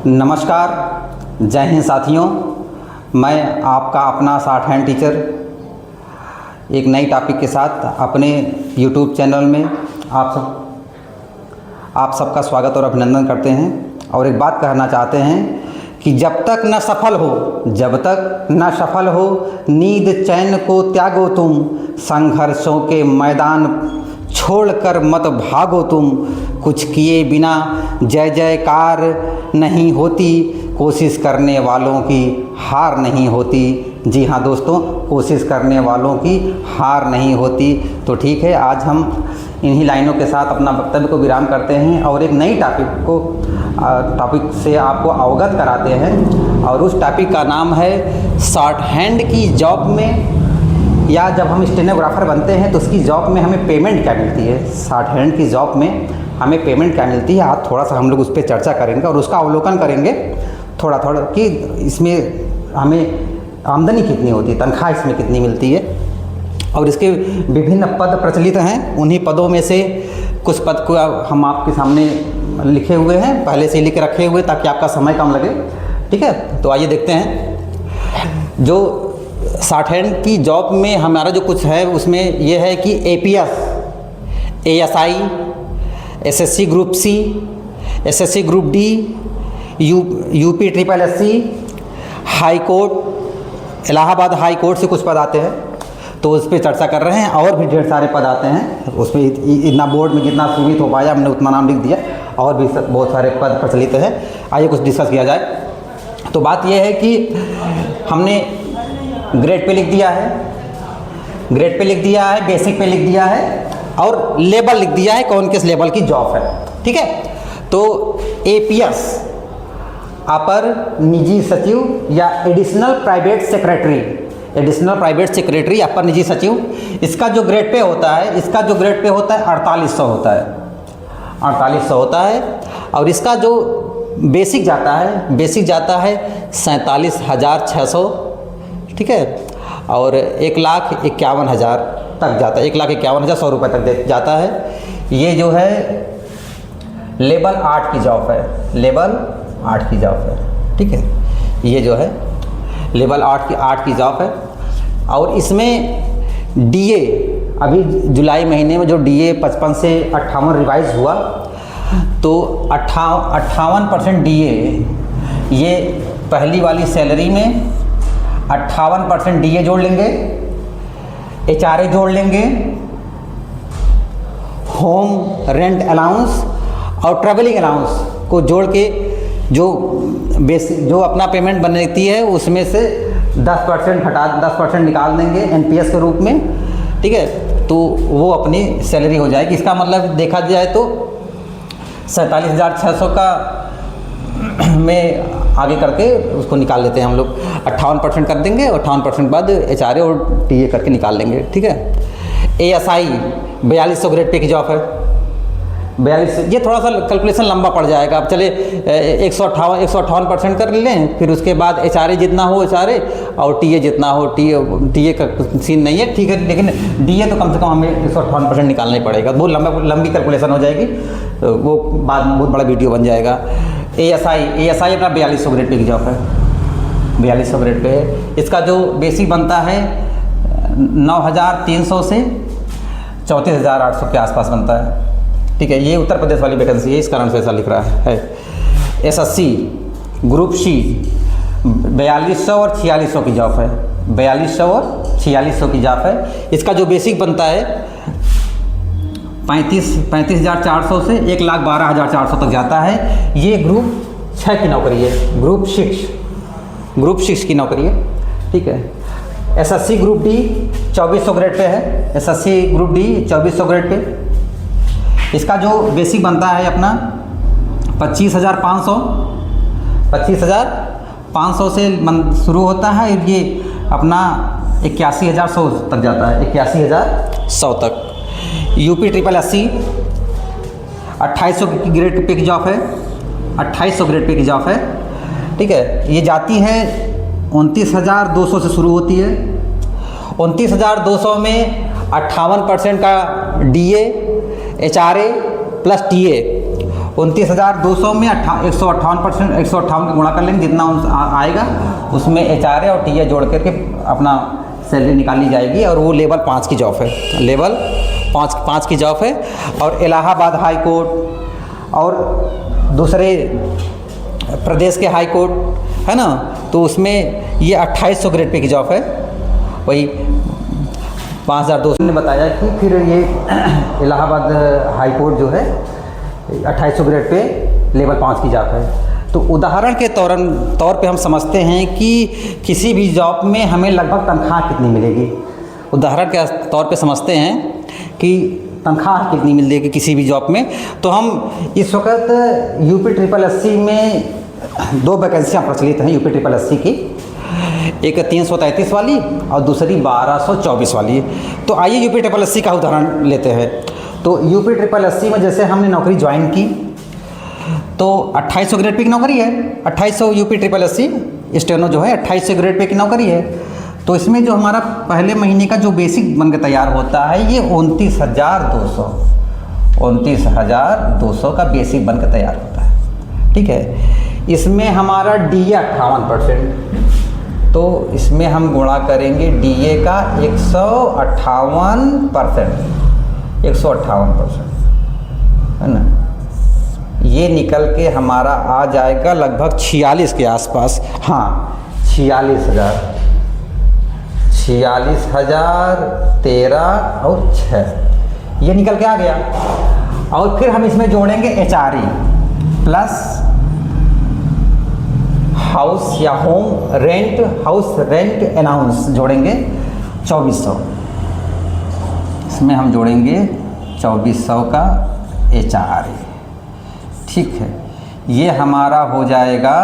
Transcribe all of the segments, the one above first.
नमस्कार, जय हिंद साथियों। मैं आपका अपना शॉर्ट हैंड टीचर एक नई टॉपिक के साथ अपने यूट्यूब चैनल में आप सबका स्वागत और अभिनंदन करते हैं। और एक बात कहना चाहते हैं कि जब तक न सफल हो नींद चैन को त्यागो तुम, संघर्षों के मैदान छोड़कर मत भागो तुम, कुछ किए बिना जय जयकार नहीं होती, कोशिश करने वालों की हार नहीं होती। जी हाँ दोस्तों, कोशिश करने वालों की हार नहीं होती। तो ठीक है, आज हम इन्हीं लाइनों के साथ अपना वक्तव्य को विराम करते हैं और एक नई टॉपिक से आपको अवगत कराते हैं। और उस टॉपिक का नाम है शॉर्ट हैंड की जॉब में, या जब हम स्टेनोग्राफर बनते हैं तो उसकी जॉब में हमें पेमेंट क्या मिलती है। शॉर्ट हैंड की जॉब में हमें पेमेंट क्या मिलती है, आज थोड़ा सा हम लोग उस पर चर्चा करेंगे और उसका अवलोकन करेंगे थोड़ा कि इसमें हमें आमदनी कितनी होती है, तनख्वाह इसमें कितनी मिलती है। और इसके विभिन्न पद प्रचलित हैं। उन्हीं पदों में से कुछ पद को हम आपके सामने लिखे हुए हैं, पहले से लिख रखे हुए, ताकि आपका समय कम लगे। ठीक है, तो आइए देखते हैं। जो शॉर्ट हैंड की जॉब में हमारा जो कुछ है उसमें यह है कि APS, ASI, SSC group C, SSC group D, UPSSC, high court, Allahabad high court से कुछ पद आते हैं, तो उस पर चर्चा कर रहे हैं। और भी ढेर सारे पद आते हैं, उसमें इतना बोर्ड में जितना सीमित हो पाया हमने उतना नाम लिख दिया। और भी बहुत सारे पद प्रचलित हैं, आइए कुछ डिस्कस किया जाए। तो बात यह है कि हमने ग्रेड पे लिख दिया है, बेसिक पे लिख दिया है और लेवल लिख दिया है, कौन किस लेवल की जॉब है। ठीक है, तो APS अपर निजी सचिव या एडिशनल प्राइवेट सेक्रेटरी अपर निजी सचिव, इसका जो ग्रेड पे होता है 4800 होता है, 4800 होता है। और इसका जो बेसिक जाता है 47,600। ठीक है, और 1,51,000 तक जाता है, 1,51,100 रुपये तक जाता है। ये जो है लेवल 8 की जॉब है, ठीक है, ये जो है लेवल 8 की जॉब है। और इसमें DA अभी जुलाई महीने में जो DA 55 से 58 रिवाइज हुआ, तो 58% DA, ये पहली वाली सैलरी में 58% DA जोड़ लेंगे, HRA जोड़ लेंगे, होम रेंट अलाउंस और ट्रैवलिंग अलाउंस को जोड़ के जो अपना पेमेंट बनती है उसमें से 10% निकाल देंगे NPS के रूप में। ठीक है, तो वो अपनी सैलरी हो जाएगी। इसका मतलब देखा जाए तो 47,600 का में आगे करके उसको निकाल लेते हैं हम लोग, 58% कर देंगे और 58% बाद HRA और TA करके निकाल लेंगे। ठीक है, ASI 4200 ग्रेड पे की जॉब है, 42। ये थोड़ा सा कैलकुलेशन लंबा पड़ जाएगा। अब चले 158% कर लें, फिर उसके बाद HRA जितना हो HRA और TA जितना हो TA का सीन नहीं है। ठीक है, लेकिन DA तो कम से कम हमें 158% निकालना ही पड़ेगा। बहुत लंबी कैलकुलेशन हो जाएगी, तो वो बाद में बहुत बड़ा वीडियो बन जाएगा। ASI अपना 4200 ग्रेड पे की जॉब है, 4200 ग्रेड पे है। इसका जो बेसिक बनता है 9,300 से 34,800 के आसपास बनता है। ठीक है, ये उत्तर प्रदेश वाली वैकेंसी है, इस कारण से ऐसा लिख रहा है। SSC ग्रुप C 4200 और 4600 की जॉब है, 4200 और 4600 की जॉब है। इसका जो बेसिक बनता है 35,400 से 1,12,400 तक जाता है। ये ग्रुप 6 की नौकरी है, ग्रुप 6 की नौकरी है। ठीक है, SSC group D 2400 grade pay है, SSC group D 2400 grade pay. इसका जो बेसिक बनता है अपना 25,500 से शुरू होता है। ये अपना 81,100 तक जाता है, 81,100 तक। UPSSC 2800 की ग्रेड पे की जॉब है, 2800 ग्रेड पे की जॉब है। ठीक है, ये जाती है 29,200 से शुरू होती है। 29,200 में 58% का DA, HRA प्लस TA 29,200 में 158%, 158 गुणा कर लेंगे, जितना आएगा उसमें HRA और TA जोड़ करके अपना सैलरी निकाली जाएगी। और वो लेवल 5 की जॉब है, लेवल 5 की जॉब है। और इलाहाबाद हाई कोर्ट और दूसरे प्रदेश के हाई कोर्ट है ना, तो उसमें ये 2800 ग्रेड पे की जॉब है। वही 5200 ने बताया कि फिर ये इलाहाबाद हाई कोर्ट जो है 2800 ग्रेड पे लेवल 5 की जॉब है। तो उदाहरण के तौर पे हम समझते हैं कि किसी भी जॉब में हमें लगभग तनख्वाह कितनी मिलेगी। उदाहरण के तौर पे समझते हैं कि तनख्वाह कितनी मिलेगी किसी भी जॉब में। तो हम इस वक्त UP-SSC में 2 वैकेंसियाँ प्रचलित हैं UP-SSC की, एक 333 वाली और दूसरी 1224 वाली। तो आइए UP-SSC का उदाहरण लेते हैं। तो UP-SSC में जैसे हमने नौकरी ज्वाइन की तो 2800 ग्रेड पे की नौकरी है। 2800 UP-SSC स्टेनो जो है 2800 ग्रेड पे की नौकरी है। तो इसमें जो हमारा पहले महीने का जो बेसिक बनकर तैयार होता है ये 29,200 का बेसिक बनकर तैयार होता है। ठीक है, इसमें हमारा DA 58%, तो इसमें हम गुणा करेंगे DA का 158% है ना, ये निकल के हमारा आ जाएगा लगभग 46 के आसपास। हाँ 46,000, 13 और 6 ये निकल के आ गया। और फिर हम इसमें जोड़ेंगे HRE प्लस हाउस या home rent, house rent allowance जोड़ेंगे 2400। इसमें हम जोड़ेंगे 2400 का HRE। ठीक है, ये हमारा हो जाएगा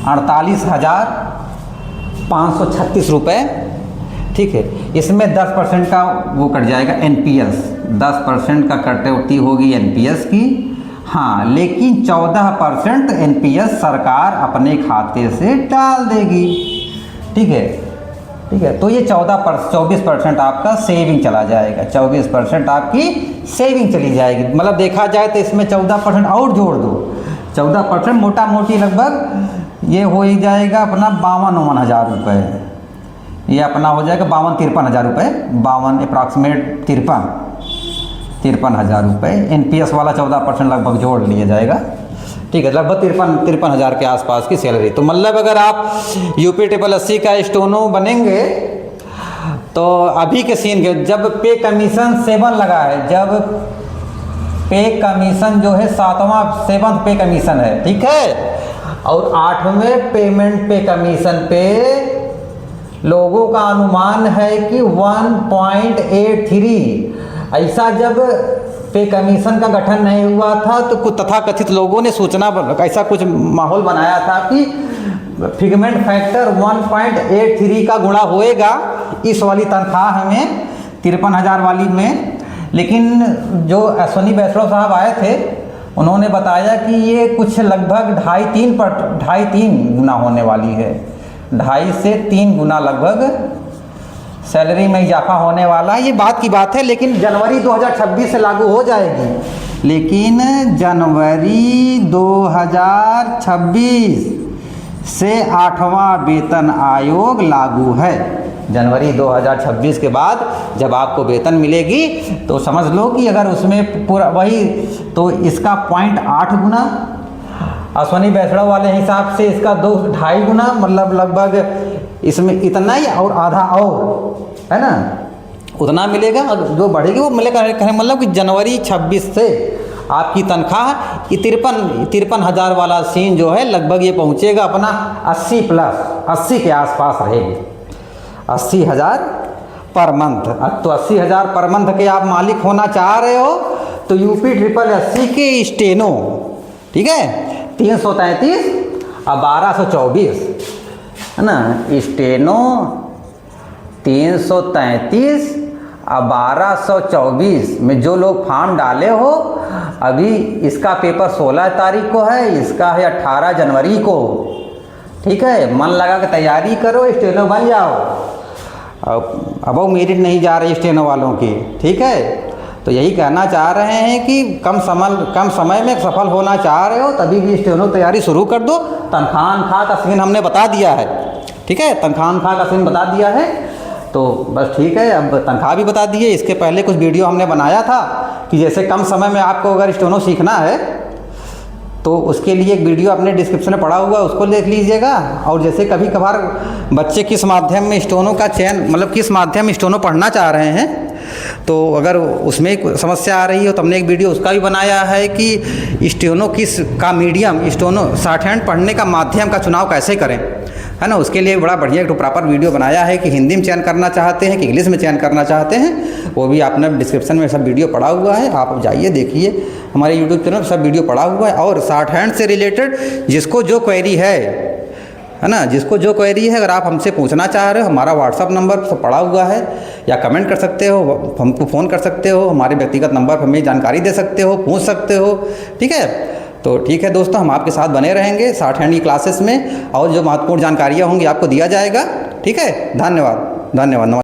48,536 रुपये। ठीक है, इसमें 10% का वो कट जाएगा NPS, 10% का कटौती होगी NPS की। हाँ, लेकिन 14% NPS सरकार अपने खाते से डाल देगी। ठीक है, ठीक है, तो ये 24% आपका सेविंग चला जाएगा, 24% आपकी सेविंग चली जाएगी। मतलब देखा जाए तो इसमें 14% और जोड़ दो, 14% मोटा मोटी लगभग ये हो ही जाएगा अपना 52-53 हज़ार रुपये। ये अपना हो जाएगा 52-53 हज़ार रुपये, 52 अप्रॉक्सीमेट 53 हज़ार रुपये। NPS वाला 14% लगभग जोड़ लिया जाएगा। ठीक है, लगभग 53 हज़ार के आसपास की सैलरी। तो मतलब अगर आप UP-SSC का स्टेनो बनेंगे तो अभी के सीन के जब पे कमीशन 7 लगा है, जब पे कमीशन जो है 7वां पे कमीशन है, ठीक है, और 8वें पेमेंट पे कमीशन पे लोगों का अनुमान है कि 1.83। ऐसा जब पे कमीशन का गठन नहीं हुआ था तो कुछ तथाकथित लोगों ने ऐसा कुछ माहौल बनाया था कि फिगमेंट फैक्टर 1.83 का गुणा होएगा इस वाली तनख्वाह में, 53,000 वाली में। लेकिन जो अश्विनी वैष्णव साहब आए थे उन्होंने बताया कि ये कुछ लगभग 2.5-3 गुना होने वाली है, 2.5 से 3 गुना लगभग सैलरी में इजाफा होने वाला है। ये बात की बात है, लेकिन जनवरी 2026 से लागू हो जाएगी। लेकिन जनवरी 2026 से 8वां वेतन आयोग लागू है। जनवरी 2026 के बाद जब आपको वेतन मिलेगी तो समझ लो कि अगर उसमें पूरा वही तो इसका 0.8 गुना, अश्विनी वैष्णव वाले हिसाब से इसका 2-2.5 गुना, मतलब लगभग इसमें इतना ही और आधा और है ना, उतना मिलेगा। जो बढ़ेगी वो मिलेगा। मतलब कि जनवरी 26 से आपकी तनख्वाह 53 हज़ार वाला सीन जो है लगभग ये पहुंचेगा अपना 80 प्लस 80 के आसपास रहेगी, 80,000 पर मंथ। तो 80,000 पर मंथ के आप मालिक होना चाह रहे हो तो UP-SSC के स्टेनो, ठीक है, 333 और 1224 है ना, स्टेनो 333 और 1224 में जो लोग फॉर्म डाले हो, अभी इसका पेपर 16 तारीख को है, इसका है 18 जनवरी को। ठीक है, मन लगा के तैयारी करो, स्टेनो बन जाओ। अब वो मेरिट नहीं जा रही स्टेनो वालों की। ठीक है। तो यही कहना चाह रहे हैं कि कम समय में सफल होना चाह रहे हो तभी भी स्टेनो तैयारी शुरू कर दो। तनख्वाह का सीन हमने बता दिया है, ठीक है, तनख्वाह का सीन बता दिया है। तो बस ठीक है, अब तनख्वाह भी बता दी है। इसके पहले कुछ वीडियो हमने बनाया था कि जैसे कम समय में आपको अगर स्टेनो सीखना है तो उसके लिए एक वीडियो आपने डिस्क्रिप्शन में पड़ा हुआ, उसको देख लीजिएगा। और जैसे कभी कभार बच्चे किस माध्यम में स्टेनो का चयन, मतलब किस माध्यम में स्टेनो पढ़ना चाह रहे हैं, तो अगर उसमें समस्या आ रही हो तो हमने एक वीडियो उसका भी बनाया है कि स्टेनो किस का मीडियम, स्टेनो शॉर्ट हैंड पढ़ने का माध्यम का चुनाव कैसे करें, है ना। उसके लिए बड़ा बढ़िया एक प्रॉपर वीडियो बनाया है कि हिंदी में चयन करना चाहते हैं कि इंग्लिश में चयन करना चाहते हैं। वो भी आपने डिस्क्रिप्शन में सब वीडियो पड़ा हुआ है, आप जाइए देखिए, हमारे यूट्यूब चैनल सब वीडियो पड़ा हुआ है। और शॉर्ट हैंड से रिलेटेड जिसको जो क्वेरी है ना, जिसको जो क्वेरी है, अगर आप हमसे पूछना चाह रहे हो, हमारा व्हाट्सअप नंबर सब पड़ा हुआ है, या कमेंट कर सकते हो, हमको फ़ोन कर सकते हो, हमारे व्यक्तिगत नंबर पर हमें जानकारी दे सकते हो, पूछ सकते हो, ठीक है। तो ठीक है दोस्तों, हम आपके साथ बने रहेंगे शॉर्ट हैंड की क्लासेस में, और जो महत्वपूर्ण जानकारियाँ होंगी आपको दिया जाएगा, ठीक है। धन्यवाद, धन्यवाद।